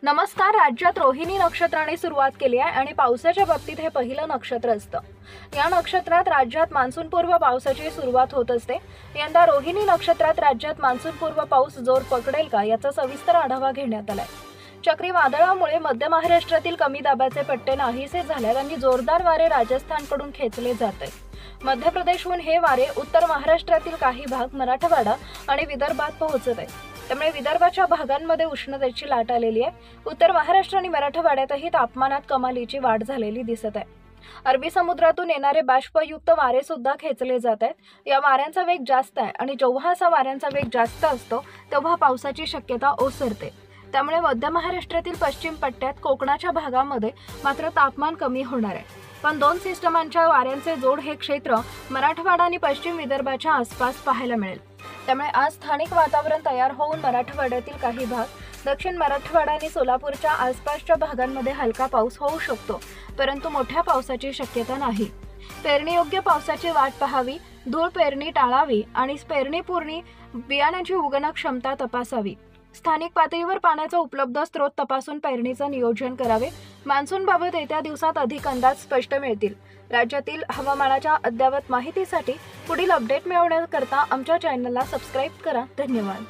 नमस्कार. राज्यात रोहिणी नक्षत्राने सुरुवात केली आहे आणि पावसाच्या बाबतीत हे पहिलं नक्षत्र असतं. या नक्षत्रात राज्यात मान्सूनपूर्व पावसाची सुरुवात होत असते. यंदा रोहिणी नक्षत्रात राज्यात मान्सूनपूर्व पाऊस जोर पकडेल का याचा सविस्तर आढावा घेण्यात आलाय. चक्रीवादळामुळे मध्य महाराष्ट्रातील कमी दाबाचे पट्टे नाहीसे झालेत आणि जोरदार वारे राजस्थानकडून खेचले जात आहेत. मध्य प्रदेशहून हे वारे उत्तर महाराष्ट्रातील काही भाग, मराठवाडा आणि विदर्भात पोहोचत आहेत. त्यामुळे विदर्भाच्या भागांमध्ये उष्णतेची लाट आलेली आहे. उत्तर महाराष्ट्र आणि मराठवाड्यातही तापमानात कमालीची वाढ झालेली दिसत आहे. अरबी समुद्रातून येणारे बाष्पयुक्त वारे सुद्धा खेचले जात आहेत. या वाऱ्यांचा वेग जास्त आहे आणि जेव्हा असा वाऱ्यांचा वेग जास्त असतो तेव्हा पावसाची शक्यता ओसरते. त्यामुळे मध्य महाराष्ट्रातील पश्चिम पट्ट्यात, कोकणाच्या भागामध्ये मात्र तापमान कमी होणार आहे. पण दोन सिस्टमांच्या वाऱ्यांचे जोड हे क्षेत्र मराठवाडा आणि पश्चिम विदर्भाच्या आसपास पाहायला मिळेल. त्यामुळे आज स्थानिक वातावरण तयार होऊन मराठवाड्यातील काही भाग, दक्षिण मराठवाडा आणि सोलापूरच्या आसपासच्या भागांमध्ये हलका पाऊस होऊ शकतो, परंतु मोठ्या पावसाची शक्यता नाही. पेरणीयोग्य पावसाची वाट पाहावी, धूळ पेरणी टाळावी आणि पेरणीपूर्वी बियाण्याची उगवण क्षमता तपासावी. स्थानिक पातळीवर पाण्याचा उपलब्ध स्रोत तपासून पेरणीचं नियोजन करावे. मान्सूनबाबत येत्या दिवसात अधिक अंदाज स्पष्ट मिळतील. राज्यातील हवामानाच्या अद्ययावत माहितीसाठी पुढील अपडेट मिळवण्याकरता आमच्या चॅनलला सबस्क्राईब करा. धन्यवाद.